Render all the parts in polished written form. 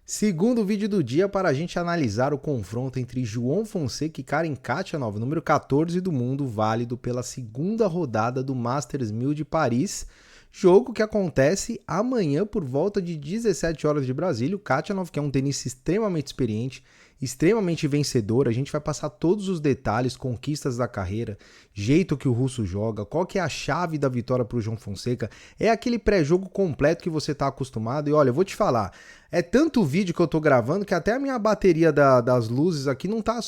Segundo vídeo do dia para a gente analisar o confronto entre João Fonseca e Karen Khachanov, número 14 do mundo, válido pela segunda rodada do Masters 1000 de Paris, jogo que acontece amanhã por volta de 17 horas de Brasília. O Khachanov, que é um tenista extremamente experiente, extremamente vencedor, a gente vai passar todos os detalhes, conquistas da carreira, jeito que o russo joga, qual que é a chave da vitória para o João Fonseca, é aquele pré-jogo completo que você está acostumado. E olha, eu vou te falar, é tanto vídeo que eu tô gravando que até a minha bateria das luzes aqui não tá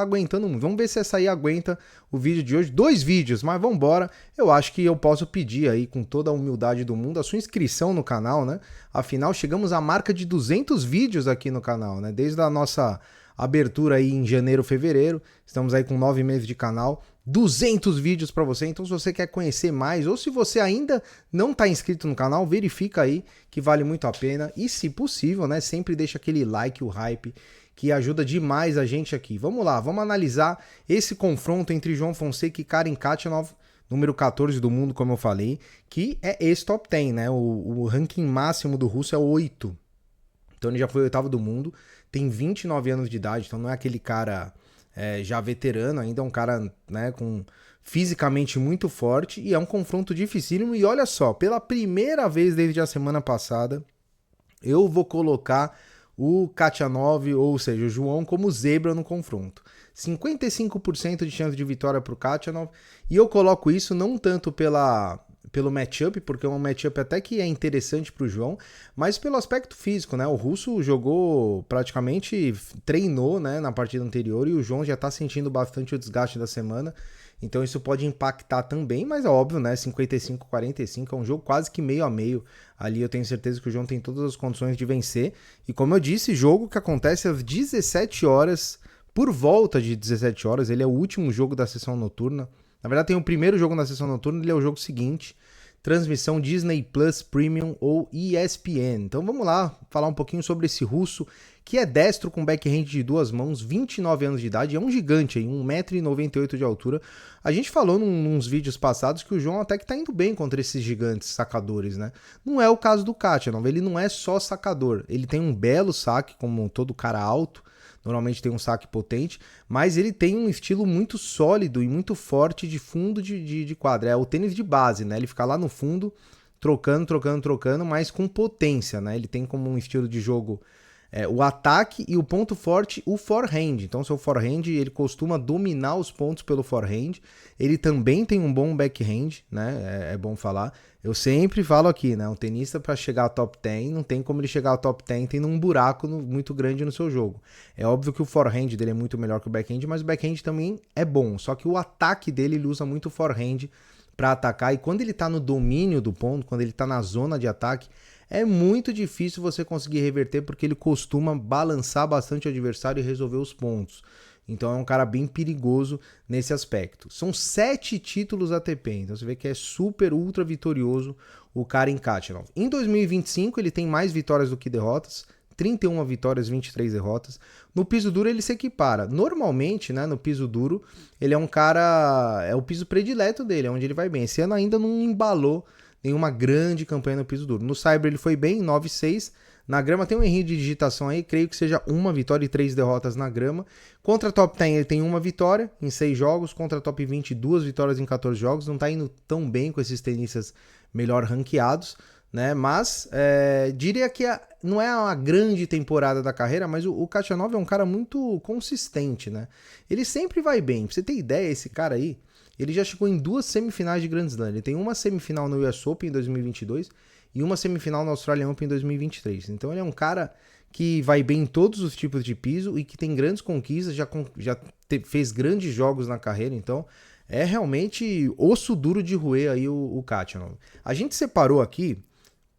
aguentando muito. Vamos ver se essa aí aguenta o vídeo de hoje. 2 vídeos, mas vamos embora. Eu acho que eu posso pedir aí, com toda a humildade do mundo, a sua inscrição no canal, né? Afinal, chegamos à marca de 200 vídeos aqui no canal, né? Desde a nossa abertura aí em janeiro, fevereiro. Estamos aí com 9 meses de canal. 200 vídeos para você, então se você quer conhecer mais ou se você ainda não está inscrito no canal, verifica aí que vale muito a pena e se possível, né, sempre deixa aquele like, o hype, que ajuda demais a gente aqui. Vamos lá, vamos analisar esse confronto entre João Fonseca e Karen Khachanov, número 14 do mundo, como eu falei, que é esse top 10, né, o ranking máximo do russo é 8, então ele já foi o oitavo do mundo, tem 29 anos de idade, então não é aquele cara... já veterano, ainda é um cara, né, com fisicamente muito forte e é um confronto dificílimo. E olha só, pela primeira vez desde a semana passada, eu vou colocar o Khachanov, ou seja, o João, como zebra no confronto. 55% de chance de vitória para o Khachanov, e eu coloco isso não tanto pelo matchup, porque é um matchup até que é interessante para o João, mas pelo aspecto físico, né? O russo jogou praticamente, treinou, né, na partida anterior e o João já está sentindo bastante o desgaste da semana, então isso pode impactar também, mas é óbvio, né? 55-45 é um jogo quase que meio a meio. Ali eu tenho certeza que o João tem todas as condições de vencer. E como eu disse, jogo que acontece às 17 horas, por volta de 17 horas, ele é o último jogo da sessão noturna. Na verdade, tem o primeiro jogo na sessão noturna, ele é o jogo seguinte. Transmissão Disney Plus Premium ou ESPN. Então vamos lá falar um pouquinho sobre esse russo que é destro com backhand de 2 mãos, 29 anos de idade, é um gigante aí, 1,98 m de altura. A gente falou nos vídeos passados que o João até que tá indo bem contra esses gigantes sacadores, né? Não é o caso do Khachanov, ele não é só sacador, ele tem um belo saque, como todo cara alto, normalmente tem um saque potente, mas ele tem um estilo muito sólido e muito forte de fundo de quadra. É o tênis de base, né? Ele fica lá no fundo, trocando, mas com potência, né? Ele tem como um estilo de jogo o ataque e o ponto forte, o forehand. Então, seu forehand, ele costuma dominar os pontos pelo forehand. Ele também tem um bom backhand, né? É bom falar. Eu sempre falo aqui, né? Um tenista para chegar ao top 10, não tem como ele chegar ao top 10 tendo um buraco muito grande no seu jogo. É óbvio que o forehand dele é muito melhor que o backhand, mas o backhand também é bom. Só que o ataque dele, ele usa muito o forehand para atacar. E quando ele tá no domínio do ponto, quando ele tá na zona de ataque, é muito difícil você conseguir reverter porque ele costuma balançar bastante o adversário e resolver os pontos. Então é um cara bem perigoso nesse aspecto. São 7 títulos ATP, então você vê que é super ultra vitorioso o Karen Khachanov. Em 2025 ele tem mais vitórias do que derrotas, 31 vitórias, 23 derrotas. No piso duro ele se equipara. Normalmente, né, no piso duro, ele é um cara, é o piso predileto dele, é onde ele vai bem. Esse ano ainda não embalou nenhuma grande campanha no piso duro. No Cyber ele foi bem, 9-6. Na grama tem um errinho de digitação aí, creio que seja 1 vitória e 3 derrotas na grama. Contra a Top 10 ele tem 1 vitória em 6 jogos, contra a Top 20 2 vitórias em 14 jogos. Não tá indo tão bem com esses tenistas melhor ranqueados, né? Mas diria que não é uma grande temporada da carreira, mas o Khachanov é um cara muito consistente, né? Ele sempre vai bem. Pra você ter ideia, esse cara aí, ele já chegou em 2 semifinais de Grand Slam. Ele tem uma semifinal no US Open em 2022 e uma semifinal no Australian Open em 2023. Então ele é um cara que vai bem em todos os tipos de piso e que tem grandes conquistas, fez grandes jogos na carreira. Então é realmente osso duro de roer aí o Khachanov. A gente separou aqui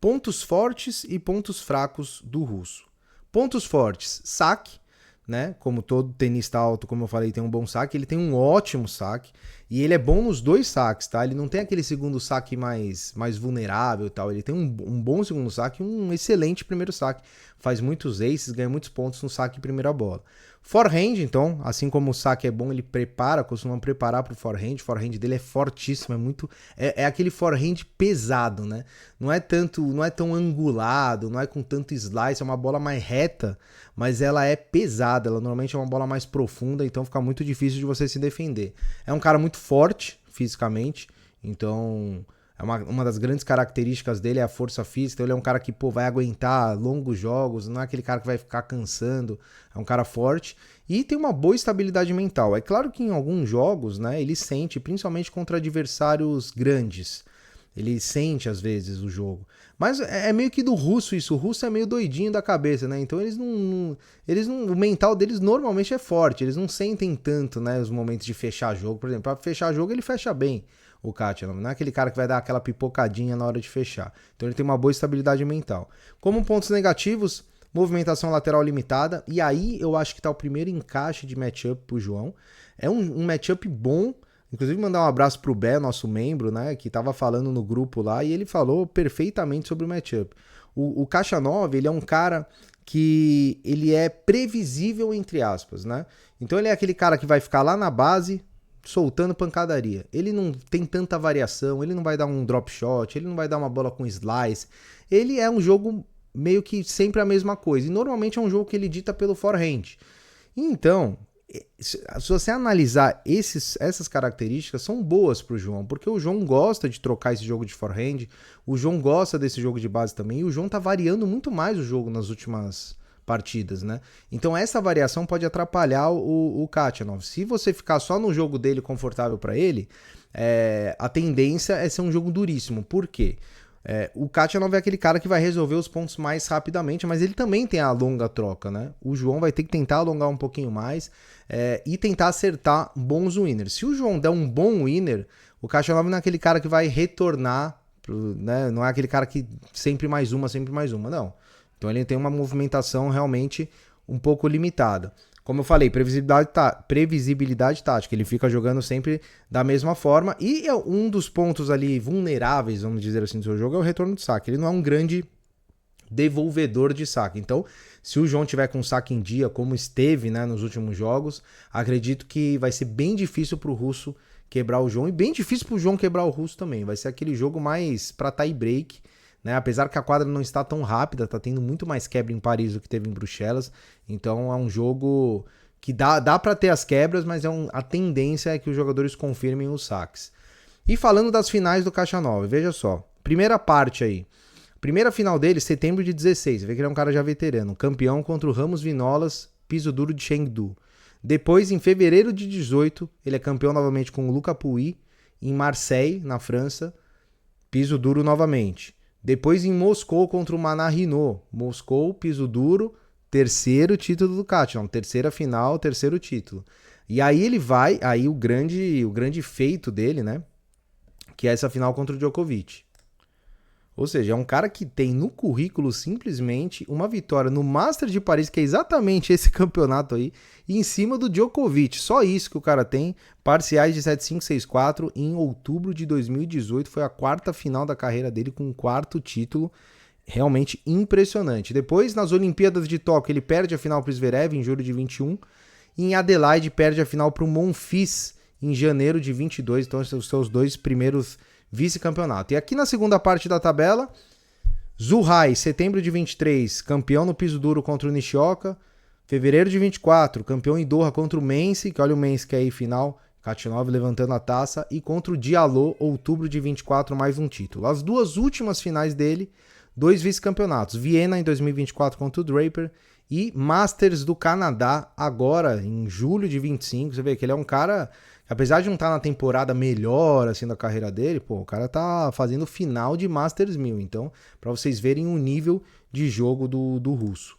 pontos fortes e pontos fracos do russo. Pontos fortes, saque, né? Como todo tenista alto, como eu falei, tem um bom saque, ele tem um ótimo saque E ele é bom nos dois saques, tá? Ele não tem aquele segundo saque mais vulnerável e tal. Ele tem um bom segundo saque e um excelente primeiro saque. Faz muitos aces, ganha muitos pontos no saque e primeira bola. Forehand, então, assim como o saque é bom, ele costuma preparar pro forehand. O forehand dele é fortíssimo, é aquele forehand pesado, né? Não é tão angulado, não é com tanto slice, é uma bola mais reta, mas ela é pesada, ela normalmente é uma bola mais profunda, então fica muito difícil de você se defender. É um cara muito forte fisicamente, então uma das grandes características dele é a força física. Então ele é um cara que vai aguentar longos jogos, não é aquele cara que vai ficar cansando, é um cara forte e tem uma boa estabilidade mental. É claro que em alguns jogos, né, ele sente, principalmente contra adversários grandes, ele sente às vezes o jogo. Mas é meio que do russo isso. O russo é meio doidinho da cabeça, né? Então eles não. O mental deles normalmente é forte. Eles não sentem tanto, né? Os momentos de fechar jogo. Por exemplo, para fechar jogo, ele fecha bem, o Khachanov. Não é aquele cara que vai dar aquela pipocadinha na hora de fechar. Então ele tem uma boa estabilidade mental. Como pontos negativos, movimentação lateral limitada. E aí eu acho que tá o primeiro encaixe de matchup pro João. É um matchup bom. Inclusive mandar um abraço pro Bé, nosso membro, né, que tava falando no grupo lá, e ele falou perfeitamente sobre o matchup. O Khachanov, ele é um cara que ele é previsível, entre aspas, né? Então ele é aquele cara que vai ficar lá na base soltando pancadaria. Ele não tem tanta variação, ele não vai dar um drop shot, ele não vai dar uma bola com slice. Ele é um jogo meio que sempre a mesma coisa. E normalmente é um jogo que ele dita pelo forehand. Então, se você analisar essas características, são boas para o João, porque o João gosta de trocar esse jogo de forehand, o João gosta desse jogo de base também, e o João tá variando muito mais o jogo nas últimas partidas, né? Então essa variação pode atrapalhar o Khachanov. Se você ficar só no jogo dele confortável para ele, a tendência é ser um jogo duríssimo. Por quê? O Khachanov é aquele cara que vai resolver os pontos mais rapidamente, mas ele também tem a longa troca, né? O João vai ter que tentar alongar um pouquinho mais e tentar acertar bons winners. Se o João der um bom winner, o Khachanov não é aquele cara que vai retornar, né? Não é aquele cara que sempre mais uma, não. Então ele tem uma movimentação realmente um pouco limitada. Como eu falei, previsibilidade tática, ele fica jogando sempre da mesma forma, e um dos pontos ali vulneráveis, vamos dizer assim, do seu jogo é o retorno de saque. Ele não é um grande devolvedor de saque. Então, se o João tiver com saque em dia, como esteve, né, nos últimos jogos, acredito que vai ser bem difícil para o russo quebrar o João, e bem difícil para o João quebrar o russo também. Vai ser aquele jogo mais para tie break, né? Apesar que a quadra não está tão rápida, tá tendo muito mais quebra em Paris do que teve em Bruxelas, então é um jogo que dá para ter as quebras, mas a tendência é que os jogadores confirmem os saques. E falando das finais do Khachanov, veja só, primeira parte aí, primeira final dele, setembro de 16, você vê que ele é um cara já veterano, campeão contra o Ramos Vinolas, piso duro de Chengdu. Depois, em fevereiro de 18, ele é campeão novamente com o Luca Pouille, em Marseille, na França, piso duro novamente. Depois em Moscou contra o Manar Hinault. Moscou, piso duro, terceiro título do Khachanov. Terceira final, terceiro título. E aí ele vai, aí o grande feito dele, né? Que é essa final contra o Djokovic. Ou seja, é um cara que tem no currículo simplesmente uma vitória no Masters de Paris, que é exatamente esse campeonato aí, e em cima do Djokovic. Só isso que o cara tem. Parciais de 7-5, 6-4 em outubro de 2018. Foi a quarta final da carreira dele com um quarto título. Realmente impressionante. Depois, nas Olimpíadas de Tóquio, ele perde a final para o Zverev em julho de 21. E em Adelaide, perde a final para o Monfils em janeiro de 22. Então, esses são os dois primeiros vice-campeonato. E aqui na segunda parte da tabela, Zhuhai, setembro de 23, campeão no piso duro contra o Nishioka. Fevereiro de 24, campeão em Doha contra o Mense, que olha o Mense que é aí final, Khachanov levantando a taça, e contra o Diallo, outubro de 24, mais um título. As duas últimas finais dele, 2 vice-campeonatos, Viena em 2024 contra o Draper e Masters do Canadá agora em julho de 25. Você vê que ele é um cara, apesar de não estar na temporada melhor assim da carreira dele, pô, o cara tá fazendo final de Masters 1000, então para vocês verem o nível de jogo do russo.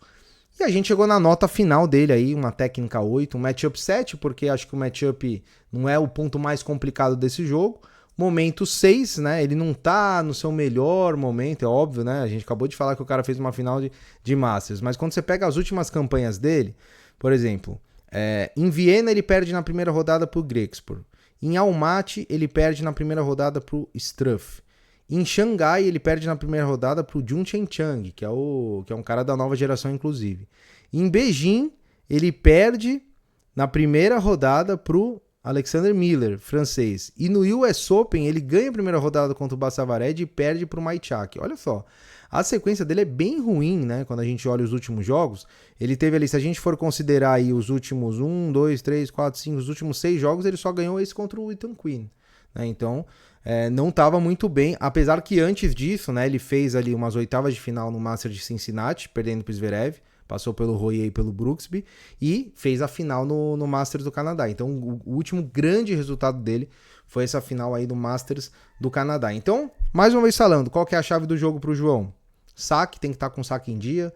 E a gente chegou na nota final dele aí, uma técnica 8, um matchup 7, porque acho que o matchup não é o ponto mais complicado desse jogo. Momento 6, né? Ele não tá no seu melhor momento, é óbvio, né? A gente acabou de falar que o cara fez uma final de Masters, mas quando você pega as últimas campanhas dele, por exemplo, em Viena ele perde na primeira rodada pro Grexpor. Em Almaty, ele perde na primeira rodada pro Struff. Em Xangai, ele perde na primeira rodada pro Jun Chen-Chang, que é um cara da nova geração, inclusive. Em Beijing, ele perde na primeira rodada pro Alexander Miller, francês. E no US Open, ele ganha a primeira rodada contra o Bassavared e perde pro Maichak. Olha só, a sequência dele é bem ruim, né? Quando a gente olha os últimos jogos, ele teve ali, se a gente for considerar aí os últimos 1, 2, 3, 4, 5, os últimos 6 jogos, ele só ganhou esse contra o Ethan Quinn, né? Então, não estava muito bem, apesar que antes disso, né, ele fez ali umas oitavas de final no Masters de Cincinnati, perdendo para o Zverev, passou pelo Royer e pelo Brooksby, e fez a final no Masters do Canadá. Então, o último grande resultado dele foi essa final aí do Masters do Canadá. Então, mais uma vez falando, qual que é a chave do jogo para o João? Saque, tem que estar com o saque em dia,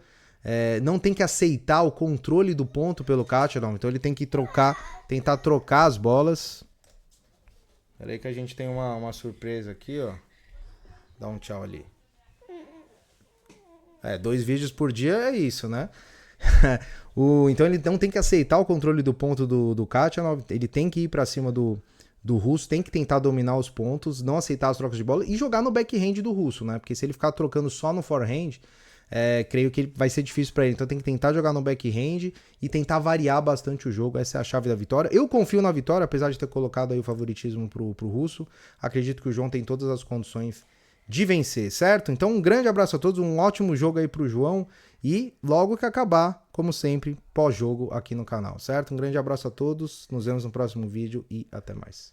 não tem que aceitar o controle do ponto pelo Khachanov, então ele tem que tentar trocar as bolas. Pera aí que a gente tem uma surpresa aqui, ó. Dá um tchau ali. 2 vídeos por dia é isso, né? Então ele não tem que aceitar o controle do ponto do Khachanov, ele tem que ir pra cima do russo, tem que tentar dominar os pontos, não aceitar as trocas de bola e jogar no backhand do russo, né? Porque se ele ficar trocando só no forehand, creio que vai ser difícil para ele. Então tem que tentar jogar no backhand e tentar variar bastante o jogo. Essa é a chave da vitória. Eu confio na vitória, apesar de ter colocado aí o favoritismo pro russo. Acredito que o João tem todas as condições de vencer, certo? Então um grande abraço a todos, um ótimo jogo aí pro João e logo que acabar, como sempre, pós-jogo aqui no canal, certo? Um grande abraço a todos, nos vemos no próximo vídeo e até mais.